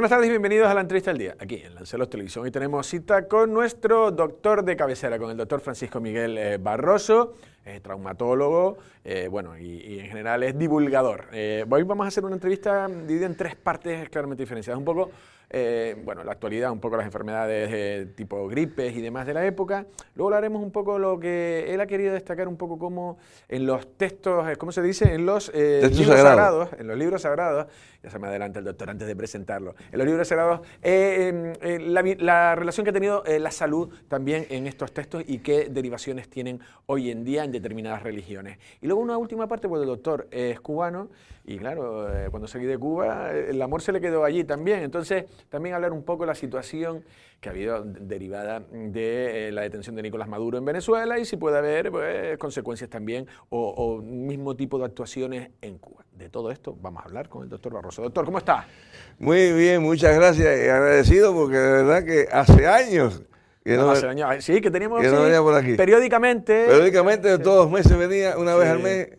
Buenas tardes y bienvenidos a la entrevista del día, aquí en Lanceros Televisión. Hoy tenemos cita con nuestro doctor de cabecera, con el doctor Francisco Miguel Barroso, traumatólogo, y en general es divulgador. Hoy vamos a hacer una entrevista dividida en tres partes claramente diferenciadas. Un poco, la actualidad, un poco las enfermedades tipo gripes y demás de la época. Luego hablaremos un poco lo que él ha querido destacar, un poco como en los textos, ¿cómo se dice? En los libros sagrados. En los libros sagrados, ya se me adelanta el doctor antes de presentarlo. En los libros sagrados, la relación que ha tenido la salud también en estos textos y qué derivaciones tienen hoy en día en determinadas religiones. Y luego una última parte, pues el doctor es cubano y claro, cuando salí de Cuba, el amor se le quedó allí también. Entonces, también hablar un poco de la situación que ha habido derivada de la detención de Nicolás Maduro en Venezuela y si puede haber consecuencias también o mismo tipo de actuaciones en Cuba. De todo esto vamos a hablar con el doctor Barroso. Doctor, ¿cómo está? Muy bien, muchas gracias y agradecido porque de verdad que hace años que no venía por aquí. Periódicamente. Periódicamente, todos los meses venía, una vez al mes.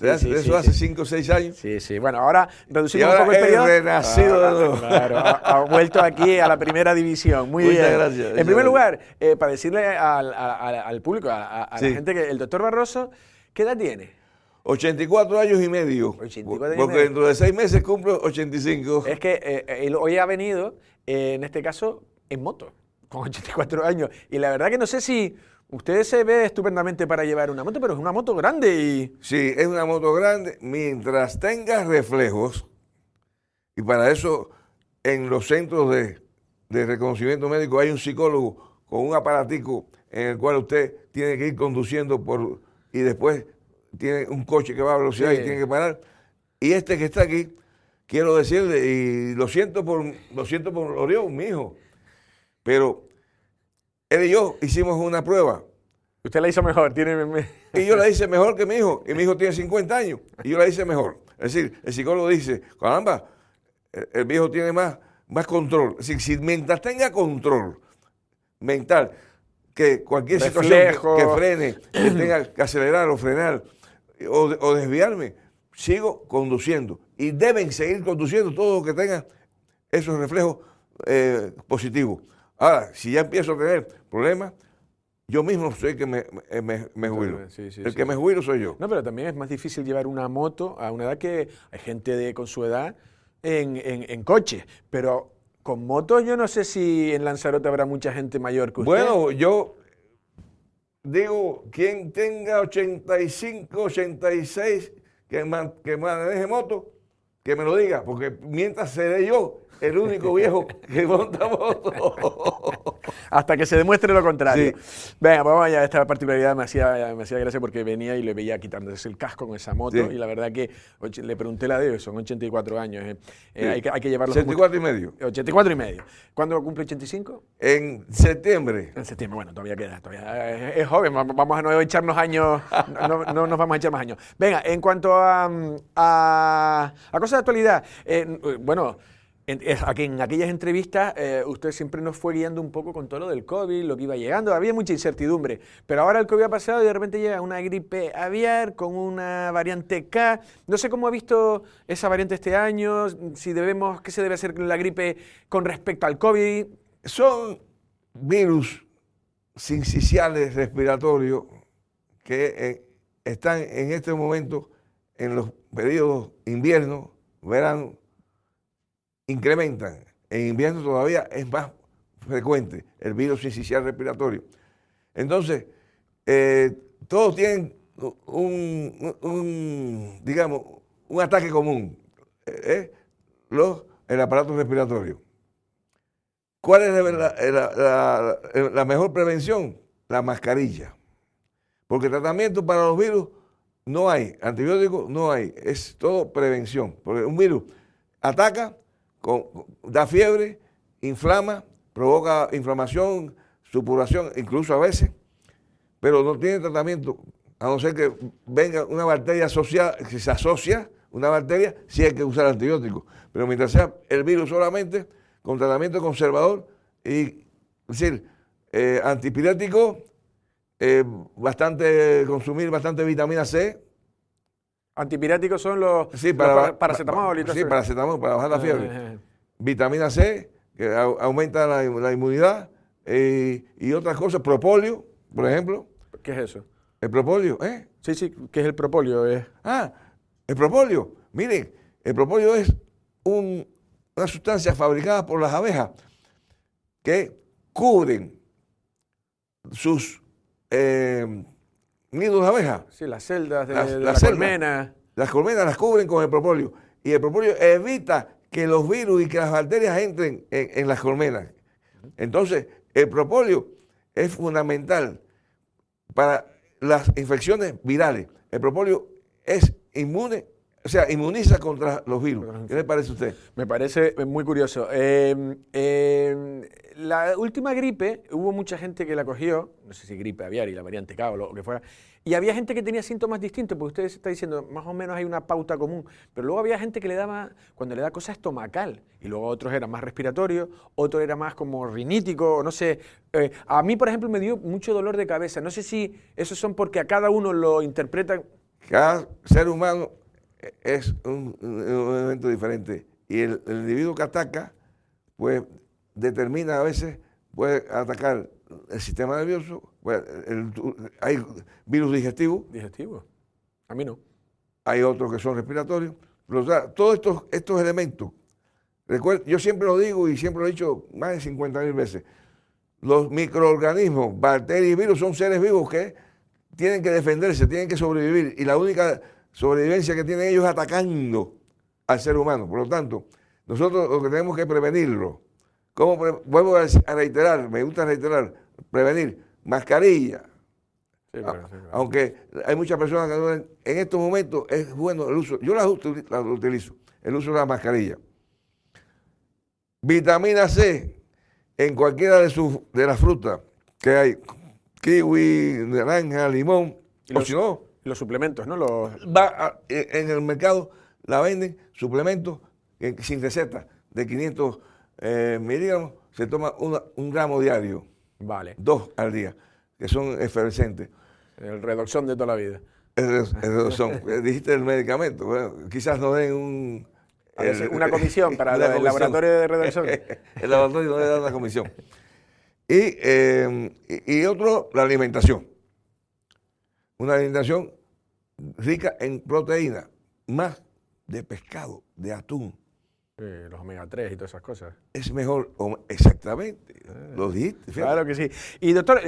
Eso hace 5 o 6 años. Sí. Bueno, ahora reducimos un poco el periodo. Renacido de nuevo. Claro, ha vuelto aquí a la primera división. Muy bien. Muchas gracias. En primer lugar, para decirle al público, a la gente que el doctor Barroso, ¿qué edad tiene? 84 años y medio. 84 años porque y medio. dentro de 6 meses cumplo 85. Es que él hoy ha venido, en este caso, en moto, con 84 años. Y la verdad que no sé si usted se ve estupendamente para llevar una moto, pero es una moto grande y... Sí, es una moto grande mientras tenga reflejos. Y para eso, en los centros de reconocimiento médico hay un psicólogo con un aparatico en el cual usted tiene que ir conduciendo y después tiene un coche que va a velocidad y tiene que parar. Y este que está aquí, quiero decirle, y lo siento por Orión, mi hijo, pero él y yo hicimos una prueba. Usted la hizo mejor, Y yo la hice mejor que mi hijo, y mi hijo tiene 50 años, y yo la hice mejor. Es decir, el psicólogo dice, caramba, el viejo tiene más control. Es decir, si mientras tenga control mental, que cualquier situación que frene, que tenga que acelerar o frenar o desviarme, sigo conduciendo. Y deben seguir conduciendo todo lo que tengan esos reflejos positivos. Ahora, si ya empiezo a tener problemas, yo mismo soy el que me jubilo. El que me jubilo soy yo. No, pero también es más difícil llevar una moto a una edad que hay gente con su edad en coche. Pero con moto yo no sé si en Lanzarote habrá mucha gente mayor que usted. Bueno, yo digo, quien tenga 85, 86, que maneje moto, que me lo diga, porque mientras seré yo el único viejo que monta moto. Hasta que se demuestre lo contrario. Sí. Venga, vamos allá. Esta particularidad me hacía gracia porque venía y le veía quitándose el casco con esa moto. Sí. Y la verdad que le pregunté la de ellos, son 84 años. Sí. Hay que llevarlos 84 y medio. 84 y medio. ¿Cuándo cumple 85? En septiembre. En septiembre, bueno, todavía queda. Todavía es joven, vamos a no echarnos años. No nos vamos a echar más años. Venga, en cuanto a cosas de actualidad, aquí en aquellas entrevistas usted siempre nos fue guiando un poco con todo lo del COVID, lo que iba llegando, había mucha incertidumbre, pero ahora el COVID ha pasado y de repente llega una gripe aviar con una variante K, no sé cómo ha visto esa variante este año, qué se debe hacer con la gripe con respecto al COVID. Son virus sinciciales respiratorios que están en este momento en los periodos invierno, verano, incrementan. En invierno todavía es más frecuente el virus sincicial respiratorio. Entonces, todos tienen un ataque común, el aparato respiratorio. ¿Cuál es la mejor prevención? La mascarilla. Porque tratamiento para los virus no hay, antibióticos no hay, es todo prevención. Porque un virus ataca, da fiebre, inflama, provoca inflamación, supuración, incluso a veces, pero no tiene tratamiento, a no ser que venga una bacteria asociada, que se asocia una bacteria, sí hay que usar antibióticos. Pero mientras sea el virus solamente, con tratamiento conservador, es decir, antipirético, consumir bastante vitamina C. Antipiréticos son los paracetamol y todo sí, eso. paracetamol para bajar la fiebre. vitamina C, que aumenta la inmunidad, y otras cosas, propóleo, por ejemplo. ¿Qué es eso? El propóleo, ¿eh? Sí, sí, ¿qué es el propóleo? El propóleo. Miren, el propóleo es una sustancia fabricada por las abejas que cubren sus nidos de abejas. Sí, las celdas de Las la celdas. colmena. Las colmenas las cubren con el propóleo. Y el propóleo evita que los virus y que las bacterias entren en las colmenas. Entonces, el propóleo es fundamental para las infecciones virales. El propóleo es inmune, o sea, inmuniza contra los virus. ¿Qué le parece a usted? Me parece muy curioso. La última gripe, hubo mucha gente que la cogió, no sé si gripe aviar y la variante K o lo que fuera, y había gente que tenía síntomas distintos, porque usted está diciendo, más o menos hay una pauta común, pero luego había gente que le daba, cuando le da cosa estomacal, y luego otros eran más respiratorios, otros era más como rinítico, no sé. A mí, por ejemplo, me dio mucho dolor de cabeza. No sé si esos son porque a cada uno lo interpretan. Cada ser humano es un evento diferente. Y el individuo que ataca, pues determina a veces, puede atacar el sistema nervioso, pues, hay virus digestivos. Digestivo. A mí no. Hay otros que son respiratorios. Pero, o sea, todos estos elementos, yo siempre lo digo y siempre lo he dicho más de 50.000 veces, los microorganismos, bacterias y virus son seres vivos que tienen que defenderse, tienen que sobrevivir, y la única sobrevivencia que tienen ellos es atacando al ser humano. Por lo tanto, nosotros lo que tenemos que prevenirlo. Vuelvo a reiterar, me gusta reiterar, prevenir, mascarilla. Sí, claro. Aunque hay muchas personas que en estos momentos es bueno el uso, yo las utilizo, el uso de la mascarilla. Vitamina C en cualquiera de las frutas que hay, kiwi, naranja, limón, o si no, los suplementos, ¿no? en el mercado la venden suplementos sin receta de 500 miligramos, se toma un gramo diario. Vale. 2 al día, que son efervescentes. El redoxón de toda la vida. El redoxón. Dijiste el medicamento. Bueno, quizás nos den una comisión para el laboratorio de redoxón. El laboratorio no le da una comisión. Y otro, la alimentación. Una alimentación rica en proteína, más de pescado, de atún. Los omega 3 y todas esas cosas. Es mejor, exactamente, lo dijiste. Fíjate. Claro que sí. Y doctor,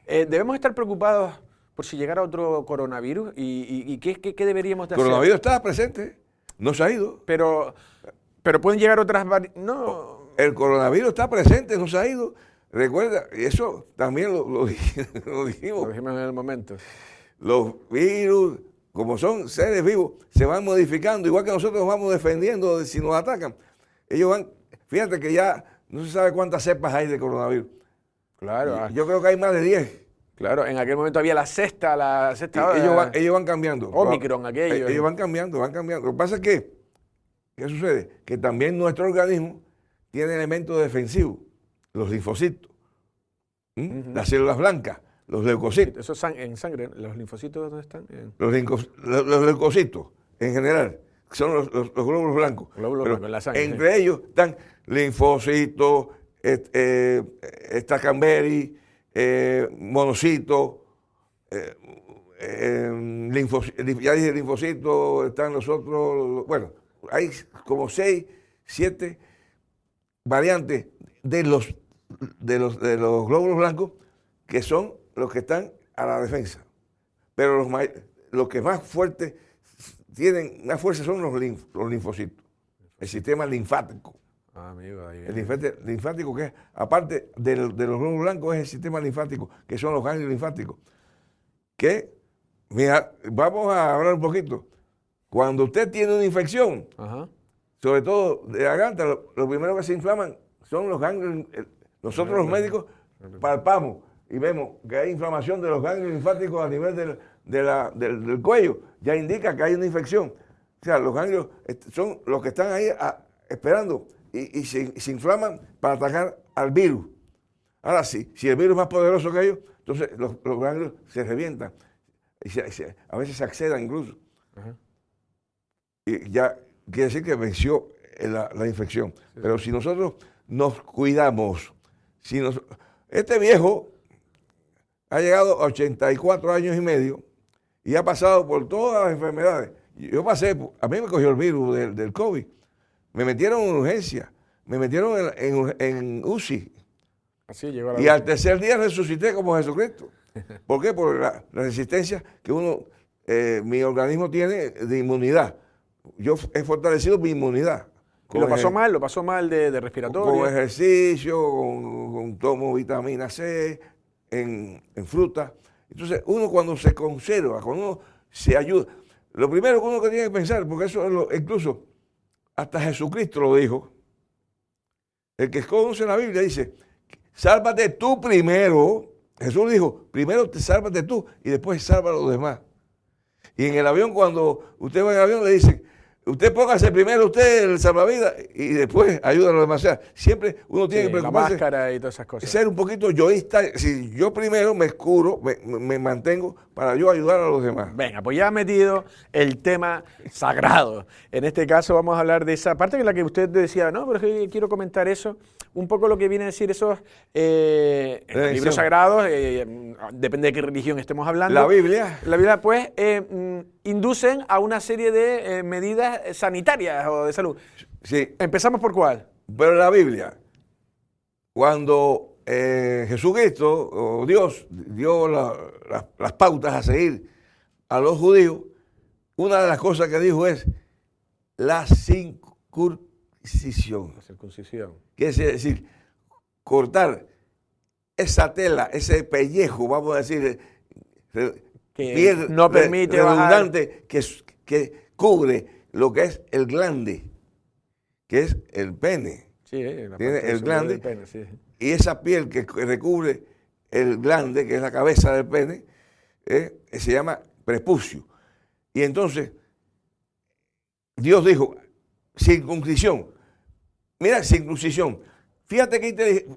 ¿debemos estar preocupados por si llegara otro coronavirus? ¿Y qué deberíamos de hacer? El coronavirus está presente, no se ha ido. Pero pueden llegar otras no. El coronavirus está presente, no se ha ido. Recuerda, y eso también lo dijimos. Lo dijimos en el momento. Los virus, como son seres vivos, se van modificando, igual que nosotros nos vamos defendiendo si nos atacan. Ellos van, fíjate que ya no se sabe cuántas cepas hay de coronavirus. Claro. Yo creo que hay más de 10. Claro, en aquel momento había la sexta. Ellos van cambiando. Omicron, aquello. Ellos van cambiando. Lo que pasa es que, ¿qué sucede? Que también nuestro organismo tiene elementos defensivos, los linfocitos, las células blancas, los leucocitos. Eso en sangre, ¿los linfocitos dónde están? Los leucocitos, en general, son los glóbulos blancos. Glóbulos blancos en la sangre. Entre ellos están linfocitos, está Camberi, monocitos, ya dije linfocitos, están los otros, bueno, hay como 6, 7 variantes de los glóbulos blancos que son los que están a la defensa. Pero los que más fuertes tienen más fuerza son los linfocitos, el sistema linfático. Amigo, ahí El linfático, que es, aparte de los glóbulos blancos, es el sistema linfático, que son los ganglios linfáticos. Que, mira, vamos a hablar un poquito. Cuando usted tiene una infección, sobre todo de garganta, lo primero que se inflaman son los ganglios. Nosotros los médicos palpamos y vemos que hay inflamación de los ganglios linfáticos a nivel del cuello. Ya indica que hay una infección. O sea, los ganglios son los que están ahí esperando y se inflaman para atacar al virus. Ahora sí, si el virus es más poderoso que ellos, entonces los ganglios se revientan. Y a veces se accedan incluso. Y ya quiere decir que venció la infección. Sí. Pero si nosotros nos cuidamos, este viejo ha llegado a 84 años y medio y ha pasado por todas las enfermedades. A mí me cogió el virus del COVID, me metieron en urgencia, me metieron en UCI. Así llegó la y al tercer día resucité como Jesucristo. ¿Por qué? Por la resistencia que mi organismo tiene de inmunidad. Yo he fortalecido mi inmunidad. ¿Y lo pasó mal de respiratorio? Con ejercicio, con tomo vitamina C, en fruta. Entonces, uno cuando se conserva, cuando uno se ayuda, lo primero que uno tiene que pensar, porque eso incluso hasta Jesucristo lo dijo, el que conoce la Biblia dice, sálvate tú primero. Jesús dijo, primero te sálvate tú y después salva a los demás. Y en el avión, cuando usted va en el avión, le dicen, usted póngase primero el salvavidas y después ayuda a los demás. O sea, siempre uno tiene que preocuparse. La máscara y todas esas cosas. Ser un poquito yoísta. Si yo primero me curo, me mantengo para yo ayudar a los demás. Venga, pues ya ha metido el tema sagrado. En este caso vamos a hablar de esa parte en la que usted decía, no, pero es que quiero comentar eso. Un poco lo que viene a decir esos libros sagrados, depende de qué religión estemos hablando. La Biblia. La Biblia, pues, inducen a una serie de medidas sanitarias o de salud. Sí. ¿Empezamos por cuál? Pero la Biblia, cuando Jesucristo o Dios dio las pautas a seguir a los judíos, una de las cosas que dijo es la circuncisión. La circuncisión. Quiere decir, cortar esa tela, ese pellejo, vamos a decir, que no permite redundante, que cubre lo que es el glande, que es el pene. Sí, tiene el glande, pene, sí. Y esa piel que recubre el glande, que es la cabeza del pene, se llama prepucio. Y entonces, Dios dijo, circuncisión. Mira, circuncisión. Fíjate que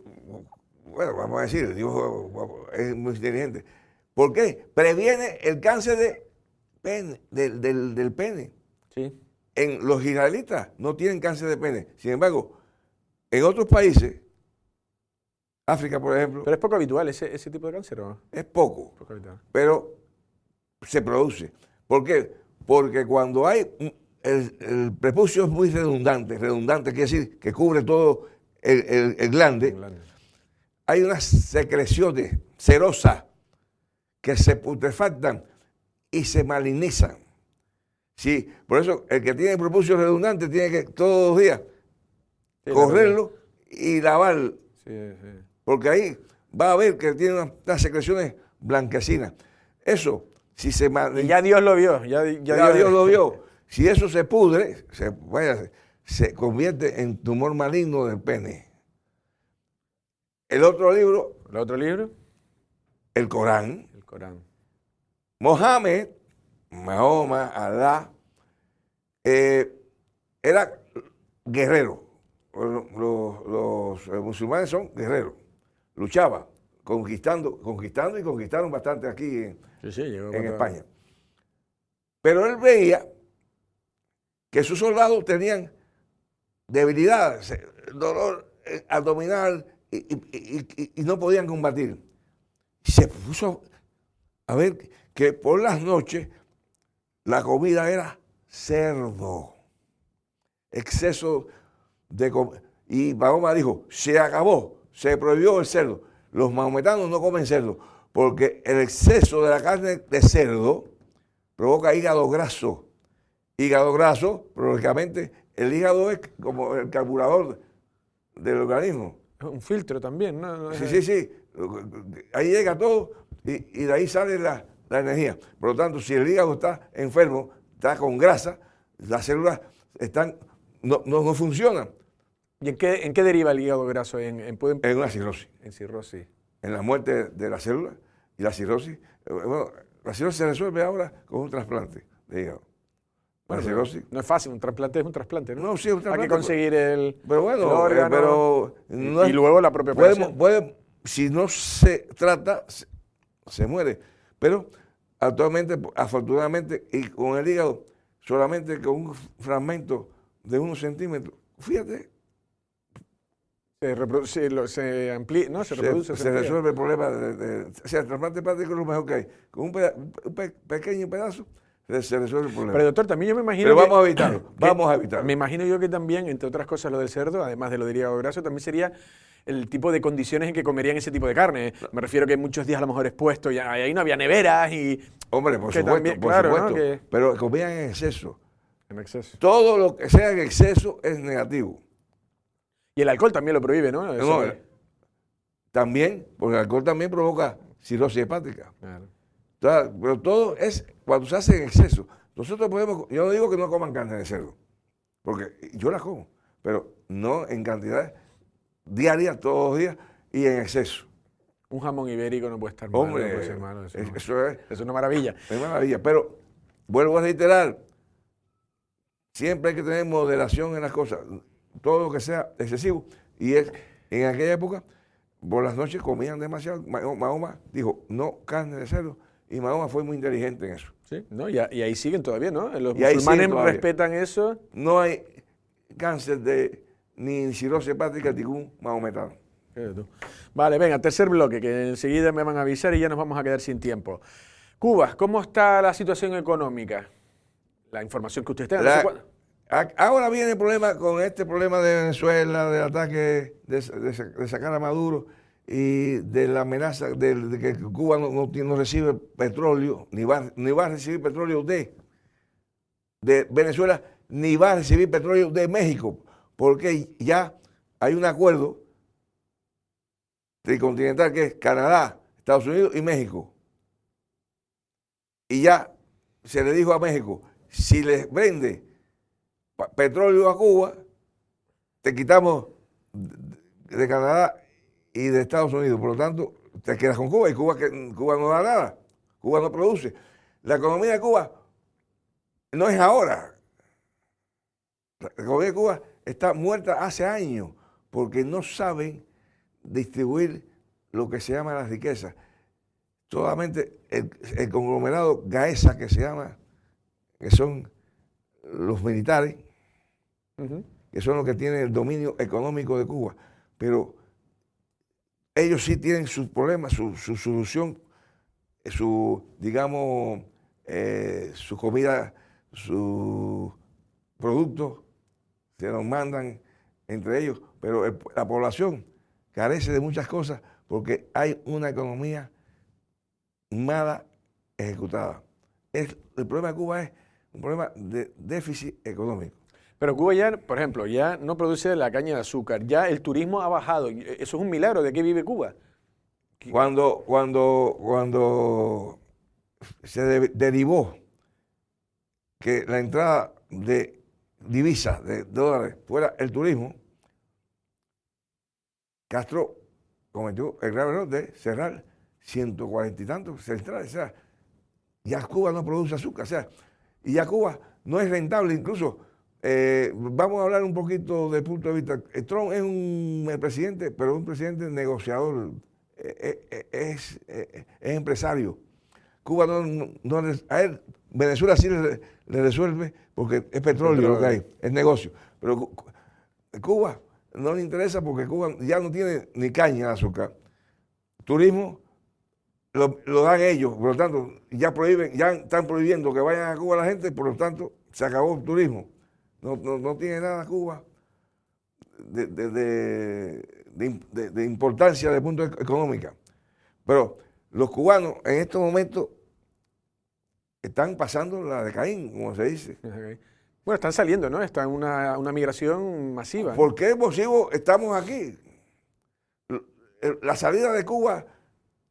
bueno, vamos a decir, Dios es muy inteligente. ¿Por qué? Previene el cáncer del pene. Sí. En los israelitas no tienen cáncer de pene. Sin embargo, en otros países, África, por ejemplo. Pero es poco habitual ese tipo de cáncer, ¿o no? Es poco habitual. Pero se produce. ¿Por qué? Porque cuando hay el prepucio es muy redundante quiere decir que cubre todo el glande. Hay unas secreciones cerosas que se putrefactan y se malinizan. Sí, por eso el que tiene prepucio redundante tiene que todos los días correrlo y lavarlo. Sí. Porque ahí va a ver que tiene unas secreciones blanquecinas. Eso, si se ya Dios lo vio. Ya Dios lo vio. Si eso se pudre, se convierte en tumor maligno del pene. El otro libro. El Corán. Mahoma, Alá, era guerrero. Los musulmanes son guerreros. Luchaba, conquistando y conquistaron bastante aquí en España. Pero él veía que sus soldados tenían debilidades, dolor abdominal y no podían combatir. Y se puso a ver que por las noches la comida era cerdo, exceso de comida. Y Mahoma dijo, se acabó, se prohibió el cerdo. Los mahometanos no comen cerdo, porque el exceso de la carne de cerdo provoca hígado graso. Hígado graso, lógicamente, el hígado es como el carburador del organismo. Un filtro también, ¿no? Sí. Ahí llega todo y de ahí sale la energía. Por lo tanto, si el hígado está enfermo, está con grasa, las células no funcionan. ¿Y en qué deriva el hígado graso? En una cirrosis. En cirrosis. En la muerte de las células y la cirrosis. Bueno, la cirrosis se resuelve ahora con un trasplante de hígado. Bueno, no es fácil, un trasplante es un trasplante, ¿no? No, sí, un trasplante. Hay que conseguir el órgano, y luego la propia operación. Si no se trata, se muere. Pero actualmente, afortunadamente, y con el hígado, solamente con un fragmento de 1 centímetro, fíjate, se amplía, ¿no? Se reproduce. se resuelve el problema o sea, el trasplante hepático es lo mejor que hay. Con un pequeño pedazo se resuelve el problema. Pero doctor, también yo me imagino Pero que, vamos a evitarlo, vamos a evitarlo. Me imagino yo que también, entre otras cosas, lo del cerdo, además de lo del hígado graso, también sería el tipo de condiciones en que comerían ese tipo de carne. Me refiero que muchos días a lo mejor expuestos, y ahí no había neveras y... Hombre, por que supuesto, también, por claro, supuesto. ¿no? Que- Pero comían en exceso. En exceso. Todo lo que sea en exceso es negativo. Y el alcohol también lo prohíbe, ¿no? Eso No, es- también, porque el alcohol también provoca cirrosis hepática. Claro. Entonces, pero todo es cuando se hace en exceso. Nosotros podemos, yo no digo que no coman carne de cerdo, porque yo la como, pero no en cantidades diarias, todos los días y en exceso. Un jamón ibérico no puede estar malo, Hombre, no puede ser malo. Eso, no. eso Es una maravilla. es maravilla. Pero vuelvo a reiterar, siempre hay que tener moderación en las cosas, todo lo que sea excesivo. Y en aquella época, por las noches comían demasiado. Mahoma dijo, no carne de cerdo, y Mahoma fue muy inteligente en eso. Sí, ¿no? Y ahí siguen todavía, ¿no? Los Y ahí musulmanes siguen todavía. respetan eso. No hay cáncer ni cirrosis hepática de ningún mahometano. Fíjate tú. Vale, venga, tercer bloque, que enseguida me van a avisar y ya nos vamos a quedar sin tiempo. Cuba, ¿cómo está la situación económica? La información que ustedes tengan. No sé cuál- Ahora viene el problema con este problema de Venezuela, del ataque de sacar a Maduro y de la amenaza de que Cuba no recibe petróleo, ni va a recibir petróleo de Venezuela, ni va a recibir petróleo de México, porque ya hay un acuerdo tricontinental que es Canadá, Estados Unidos y México. Y ya se le dijo a México, si les vende petróleo a Cuba, te quitamos de Canadá y de Estados Unidos. Por lo tanto, te quedas con Cuba y Cuba no da nada. Cuba no produce. La economía de Cuba no es ahora. La economía de Cuba está muerta hace años porque no saben distribuir lo que se llama la riqueza. Solamente el conglomerado GAESA, que se llama, que son los militares, que son los que tienen el dominio económico de Cuba, pero ellos sí tienen sus problemas, su solución, digamos, su comida, sus productos, se los mandan entre ellos, pero la población carece de muchas cosas porque hay una economía mal ejecutada. El problema de Cuba es un problema de déficit económico. Pero Cuba ya, por ejemplo, ya no produce la caña de azúcar, ya el turismo ha bajado. Eso es un milagro. ¿De qué vive Cuba? Cuando se derivó que la entrada de divisas, de dólares, fuera el turismo, Castro cometió el grave error de cerrar 140 y tantos centrales. O sea, ya Cuba no produce azúcar. O sea, y ya Cuba no es rentable. Incluso, vamos a hablar un poquito desde el punto de vista. Trump es un presidente, pero un presidente negociador. Es empresario. Cuba a él, Venezuela sí le resuelve porque es petróleo lo que hay, es negocio. Pero Cuba no le interesa porque Cuba ya no tiene ni caña de azúcar. Turismo lo dan ellos, por lo tanto, ya están prohibiendo que vayan a Cuba la gente, por lo tanto, se acabó el turismo. No tiene nada Cuba de importancia desde el punto de vista económico. Pero los cubanos en estos momentos están pasando la de Caín, como se dice. Bueno, están saliendo, ¿no? Está en una migración masiva. ¿Por qué motivo estamos aquí? La salida de Cuba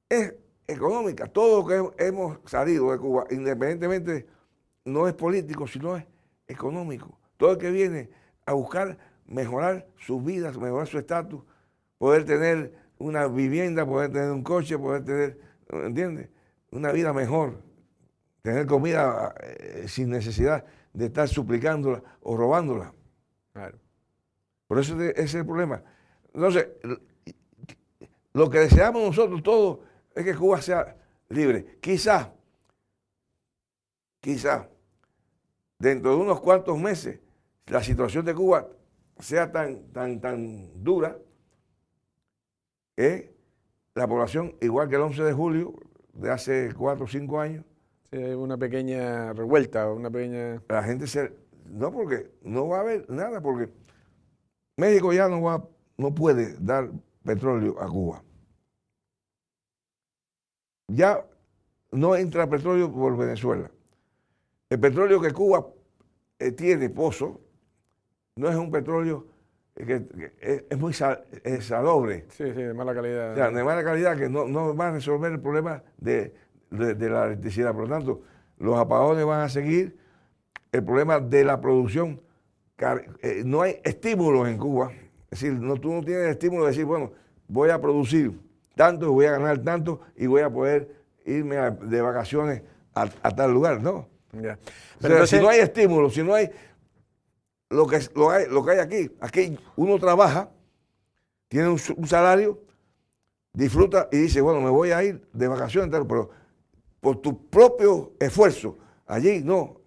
es económica. Todo lo que hemos salido de Cuba, independientemente, no es político, sino es económico. Todo el que viene a buscar mejorar sus vidas, mejorar su estatus, poder tener una vivienda, poder tener un coche, poder tener, ¿entiendes? Una vida mejor, tener comida sin necesidad de estar suplicándola o robándola. Claro. Por eso ese es el problema. Entonces, lo que deseamos nosotros todos es que Cuba sea libre. Quizá, dentro de unos cuantos meses, la situación de Cuba sea tan dura, la población, igual que el 11 de julio de hace 4 o 5 años, Sí, hay una pequeña revuelta, una pequeña... la gente no, porque no va a haber nada, porque México ya no puede dar petróleo a Cuba. Ya no entra petróleo por Venezuela. El petróleo que Cuba tiene, pozo, no es un petróleo que es muy salobre. Sí, de mala calidad. O sea, de mala calidad, que no va a resolver el problema de la electricidad. Por lo tanto, los apagones van a seguir. El problema de la producción, no hay estímulos en Cuba. Es decir, tú no tienes el estímulo de decir, bueno, voy a producir tanto y voy a ganar tanto y voy a poder irme de vacaciones a tal lugar, ¿no? Ya. Pero Pero entonces, si no hay estímulo, si no hay lo que hay aquí uno trabaja, tiene un salario, disfruta y dice, bueno, me voy a ir de vacaciones, pero por tu propio esfuerzo, allí no,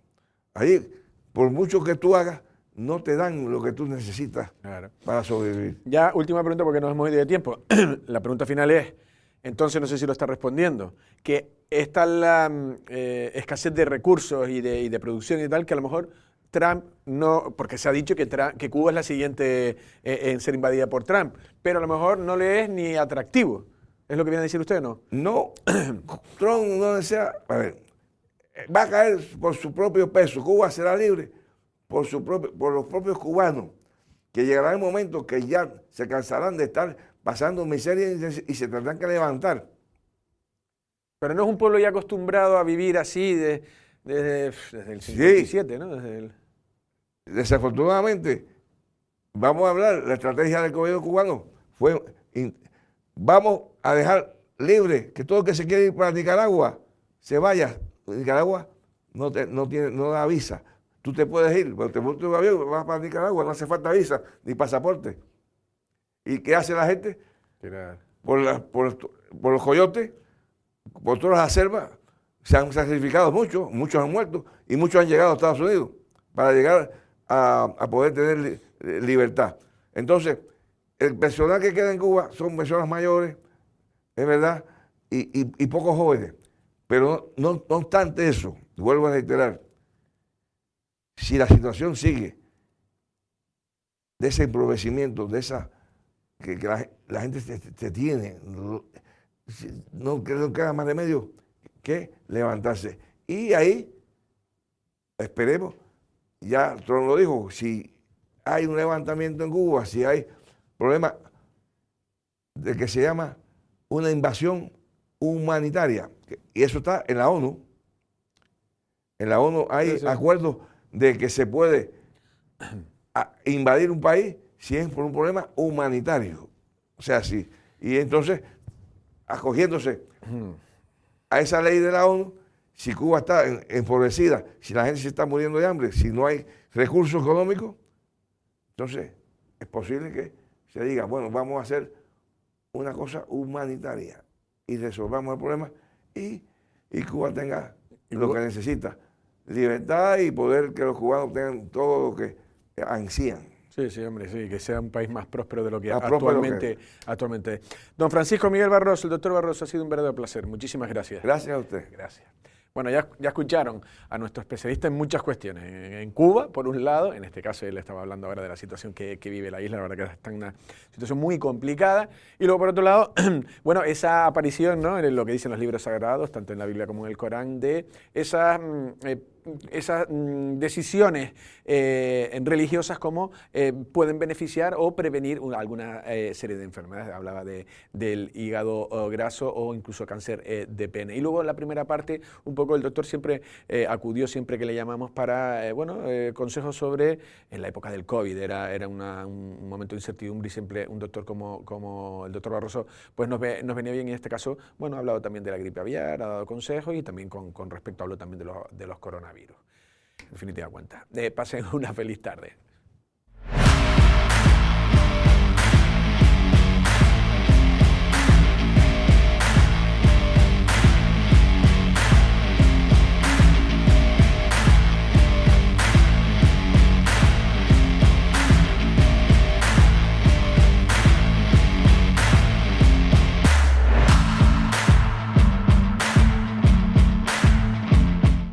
allí por mucho que tú hagas, no te dan lo que tú necesitas claro. para sobrevivir. Ya, última pregunta porque nos hemos ido de tiempo. La pregunta final es, entonces no sé si lo está respondiendo, que está la escasez de recursos y de producción y tal, que a lo mejor Trump no, porque se ha dicho que Cuba es la siguiente en ser invadida por Trump, pero a lo mejor no le es ni atractivo. ¿Es lo que viene a decir usted o no? No, Trump no desea, a ver, va a caer por su propio peso. Cuba será libre por los propios cubanos, que llegará el momento que ya se cansarán de estar pasando miseria y se tendrán que levantar. Pero no es un pueblo ya acostumbrado a vivir así desde el 57, ¿no? Desafortunadamente, vamos a hablar, la estrategia del gobierno cubano fue, vamos a dejar libre que todo el que se quiere ir para Nicaragua se vaya. Nicaragua no da visa. Tú te puedes ir, pero te montas un avión, vas para Nicaragua, no hace falta visa ni pasaporte. ¿Y qué hace la gente? Por los coyotes, por todas las selvas, se han sacrificado muchos han muerto y muchos han llegado a Estados Unidos para llegar a poder tener libertad. Entonces, el personal que queda en Cuba son personas mayores, es verdad, y pocos jóvenes. Pero no obstante eso, vuelvo a reiterar, si la situación sigue de ese empobrecimiento, de esa que la gente se tiene, no queda más remedio que levantarse. Y ahí, esperemos, ya Trump lo dijo, si hay un levantamiento en Cuba, si hay problema de que se llama una invasión humanitaria, y eso está en la ONU. En la ONU hay acuerdos de que se puede invadir un país si es por un problema humanitario. O sea, sí. Y entonces, acogiéndose a esa ley de la ONU, si Cuba está empobrecida, si la gente se está muriendo de hambre, si no hay recursos económicos, entonces es posible que se diga, bueno, vamos a hacer una cosa humanitaria y resolvamos el problema y Cuba tenga lo que necesita, libertad y poder que los cubanos tengan todo lo que ansían. Sí, hombre, sí, que sea un país más próspero de lo que actualmente es. Don Francisco Miguel Barroso, el doctor Barroso, ha sido un verdadero placer. Muchísimas gracias. Gracias a usted. Gracias. Bueno, ya escucharon a nuestro especialista en muchas cuestiones. En Cuba, por un lado, en este caso él estaba hablando ahora de la situación que vive la isla, la verdad que está en una situación muy complicada. Y luego, por otro lado, bueno, esa aparición, ¿no?, en lo que dicen los libros sagrados, tanto en la Biblia como en el Corán, de esas decisiones religiosas como pueden beneficiar o prevenir alguna serie de enfermedades. Hablaba del hígado graso o incluso cáncer de pene. Y luego en la primera parte, un poco el doctor siempre acudió, siempre que le llamamos, para consejos sobre en la época del COVID. Era un momento de incertidumbre y siempre un doctor como el doctor Barroso pues nos venía bien. En este caso, bueno, ha hablado también de la gripe aviar, ha dado consejos y también con respecto habló también de los coronavirus. En definitiva cuenta. Pasen una feliz tarde.